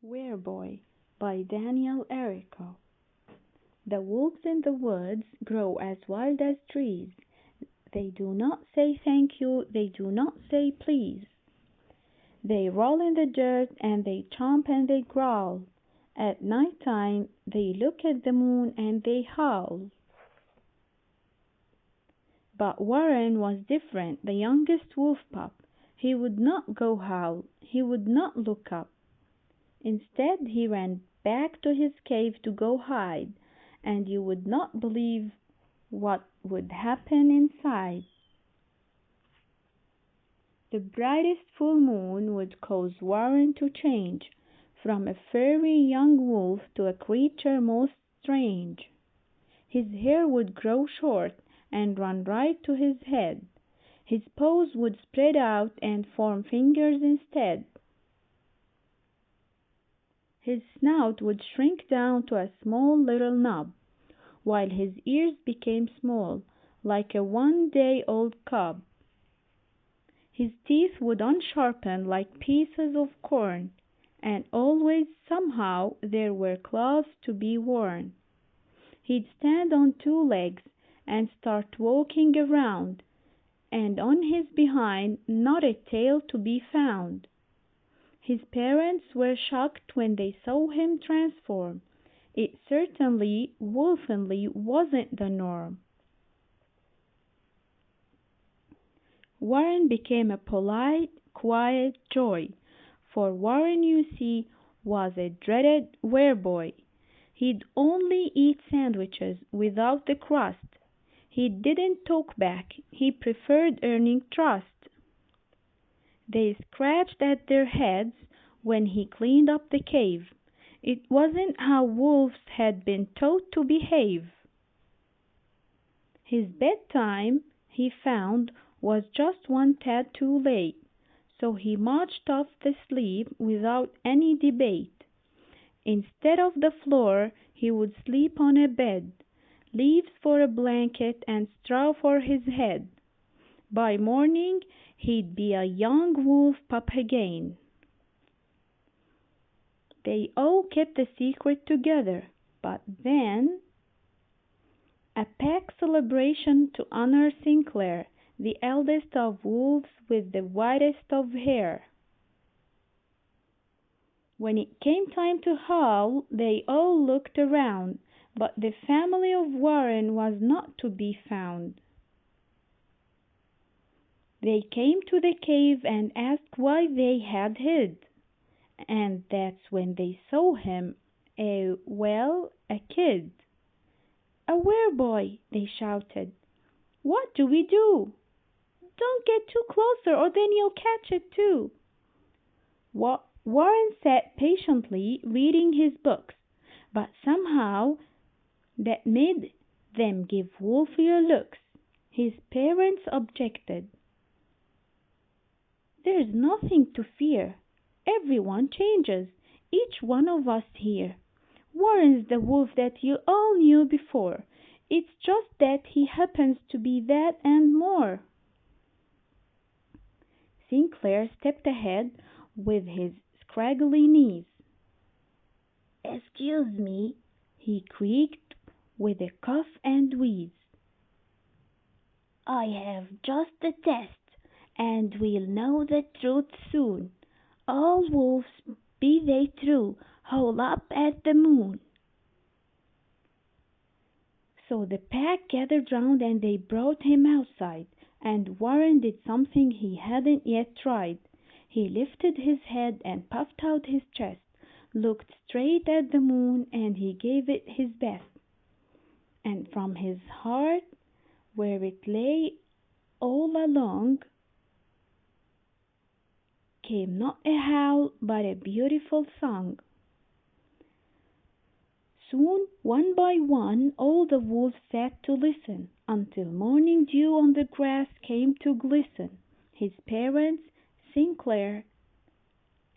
Wereboy by Daniel Errico. The wolves in the woods grow as wild as trees. They do not say thank you, they do not say please. They roll in the dirt and they chomp and they growl. At night time they look at the moon and they howl. But Warren was different, the youngest wolf pup. He would not go howl, he would not look up. Instead he ran back to his cave to go hide, and you would not believe what would happen inside. The brightest full moon would cause Warren to change from a furry young wolf to a creature most strange. His hair would grow short and run right to his head. His paws would spread out and form fingers instead. His snout would shrink down to a small little knob, while his ears became small, like a 1-day-old cub. His teeth would unsharpen like pieces of corn, and always somehow there were claws to be worn. He'd stand on 2 legs and start walking around, and on his behind not a tail to be found. His parents were shocked when they saw him transform. It certainly wolfenly wasn't the norm. Warren became a polite, quiet joy, for Warren, you see, was a dreaded wereboy. He'd only eat sandwiches without the crust. He didn't talk back, he preferred earning trust. They scratched at their heads when he cleaned up the cave. It wasn't how wolves had been taught to behave. His bedtime, he found, was just one tad too late, so he marched off to sleep without any debate. Instead of the floor, he would sleep on a bed, leaves for a blanket and straw for his head. By morning he'd be a young wolf pup again. They all kept the secret together, but then a pack celebration to honor Sinclair, the eldest of wolves with the whitest of hair. When it came time to howl, they all looked around, but the family of Warren was not to be found. They came to the cave and asked why they had hid, and that's when they saw him, a kid. "A wereboy!" they shouted. "What do we do?" "Don't get too closer or then you'll catch it too." Warren sat patiently reading his books, but somehow that made them give wolfier looks. His parents objected. "There's nothing to fear. Everyone changes, each one of us here. Warren's the wolf that you all knew before. It's just that he happens to be that and more." Sinclair stepped ahead with his scraggly knees. "Excuse me," he creaked with a cough and wheeze. "I have just the test, and we'll know the truth soon. All wolves, be they true, howl up at the moon." So the pack gathered round and they brought him outside, and Warren did something he hadn't yet tried. He lifted his head and puffed out his chest, looked straight at the moon, and he gave it his best. And from his heart, where it lay all along, came not a howl but a beautiful song. Soon, one by one, all the wolves sat to listen, until morning dew on the grass came to glisten. His parents, Sinclair,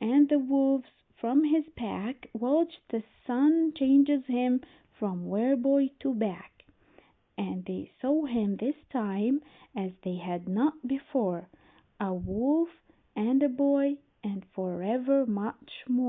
and the wolves from his pack watched the sun changes him from wereboy to back, and they saw him this time as they had not before, a wolf and a boy, and forever much more.